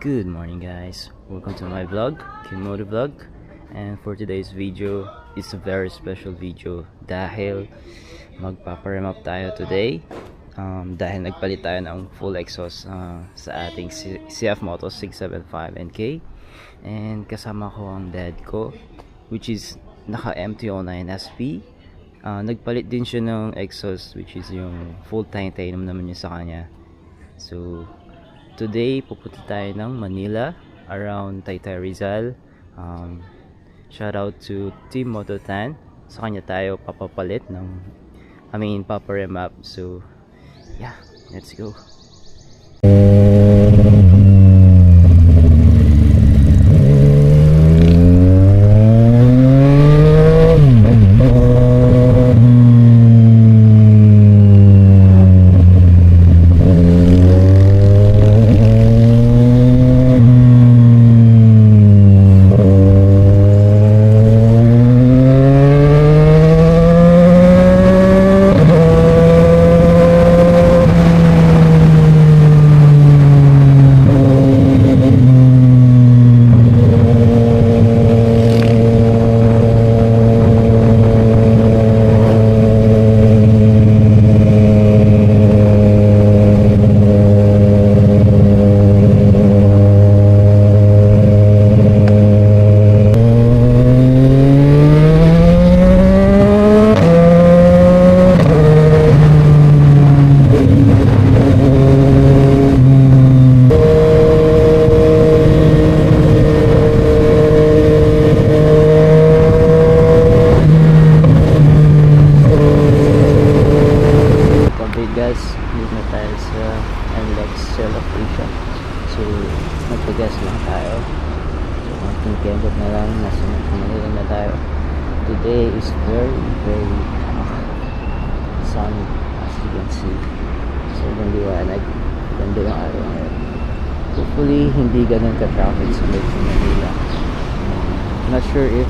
Good morning guys, welcome to my vlog, Kimoto Vlog. And for today's video, it's a very special video dahil magpaparem up tayo today. Dahil nagpalit tayo ng full exhaust sa ating CF Moto 675 NK. And kasama ko ang dad ko, which is naka MT-09 SP. Nagpalit din siya ng exhaust, which is yung full titanium naman niya sa kanya. So today pupunta tayo ng Manila, around Taytay Rizal. Shout out to Team Moto10. Sa kanya tayo papapalit ng paparem up. So yeah, let's go. So magpagas lang tayo. So konting kembot na lang, nasa Manila na tayo. Today is very sunny, as you can see. Sobrang liwanag, ganda yung araw ngayon. Hopefully hindi ganun ka-traffic sa Metro Manila. Not sure if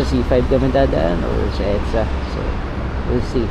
sa C5 kami dadaan or sa EDSA, so we'll see.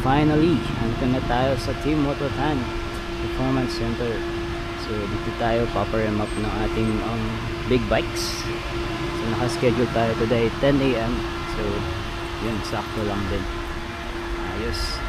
Finally, andito na tayo sa Team Moto10 Performance Center. So dito tayo paparem up ng ating big bikes. So naka-schedule tayo today 10 AM. So yun, sakto lang din. Ayos.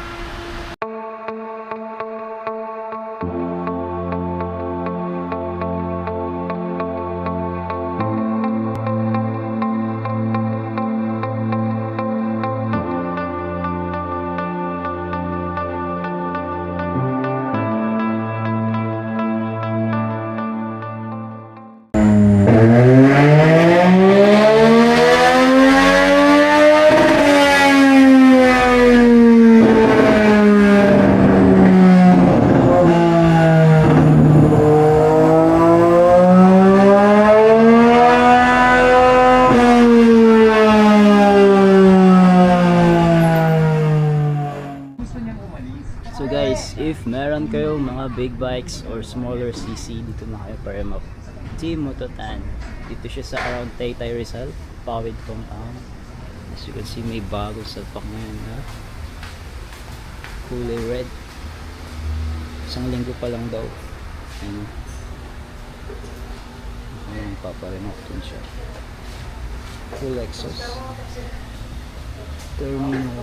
So guys, if meron kayo mga big bikes or smaller CC, dito na kayo parem up. Team Moto10. Dito siya sa around Taytay Rizal, Pawid compound. As you can see, may bago sa pack ngayon, ha? Kulay red. Isang linggo pa lang daw. Ayan, paparem up dun siya. Full exhaust. Terminal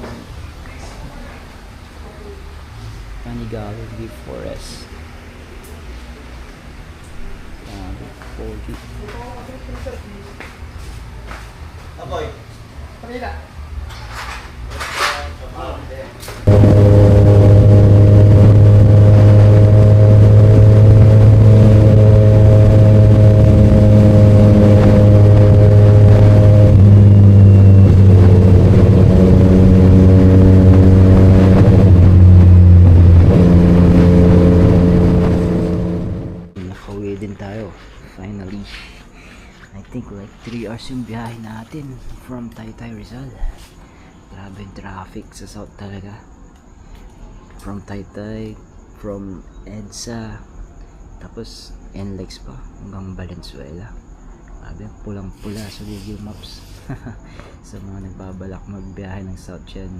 Panigalo V4S. 40. Apoy. Panila. natin from Taytay Rizal. Grabe yung traffic sa south talaga. From Taytay, from EDSA, tapos NLEX pa hanggang Valenzuela. Grabe, pulang-pula sa Google Maps. Sa mga nagbabalak magbiyahe ng south yan,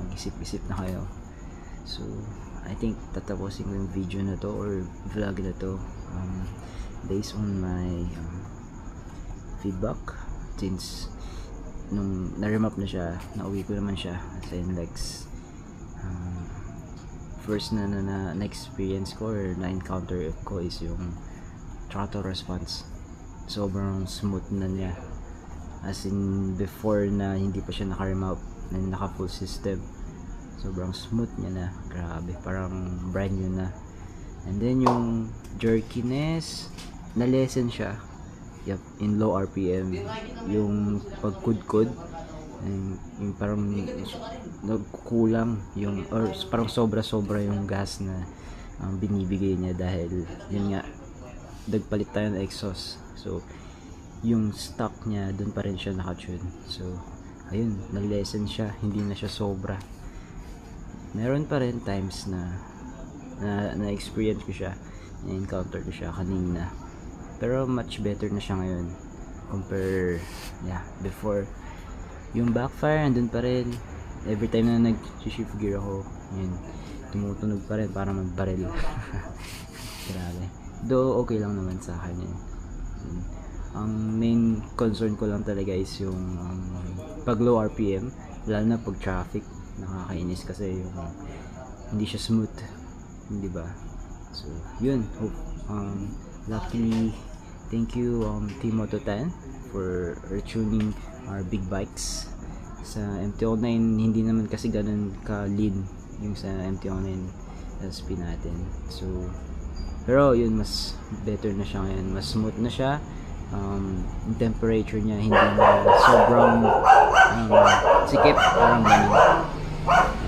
mag-isip-isip na kayo. So I think tatapusin ko yung video na to or vlog na to based on my feedback, since nung na-remap na siya, nauwi ko naman siya sa NLEX. First na experience ko or na encounter ko is yung throttle response. Sobrang smooth na niya, as in before na hindi pa siya naka-remap na naka full system. Sobrang smooth niya na, grabe, parang brand new na. And then yung jerkiness na lesson siya, in low RPM. Yung pagkudkod, yung parang nagkukulang yung, or parang sobra-sobra yung gas na binibigay niya, dahil yun nga, nagpalit tayo ng exhaust. So yung stock niya dun pa rin siya nakatune. So ayun, nag-lesson siya, hindi na siya sobra. Meron pa rin times na experience ko siya, na encounter ko siya kanina, pero much better na siya ngayon compare before. Yung backfire andun pa rin, every time na nag-shift gear ako, yun, tumutunog pa rin para magbaril. Grabe, though okay lang naman sa akin yun. Ang main concern ko lang talaga is yung pag low RPM, lalo na pag traffic, nakakainis kasi yung hindi siya smooth, hindi ba? So yun, hope luckily, thank you Team Moto10 for retuning our big bikes sa MT-09. Hindi naman kasi ganun ka lean yung sa MT-09 SP natin. So pero yun, mas better na siya ngayon, mas smooth na siya. Yung temperature niya hindi na sobrang sikip, parang ganun.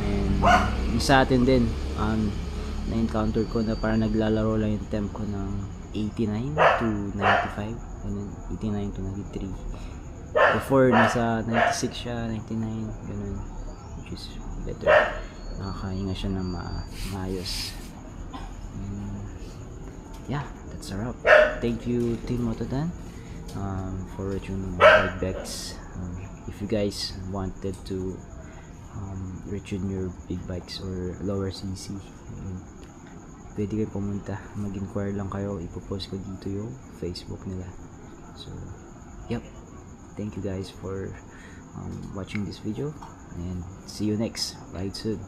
And yung sa atin din, na-encounter ko na parang naglalaro lang yung temp ko ng 89 to 95, ganun, 89 to 93. Before nasa 96 siya, 99, ganun, which is better. Nakakahinga siya ng maayos. Yeah, that's a wrap. Thank you Team Moto10 for retuning my bikes. If you guys wanted to retune your big bikes or lower CC, pwede kayo pumunta, mag-inquire lang kayo, ipopost ko dito yung Facebook nila. So yep, thank you guys for watching this video, and see you next ride soon.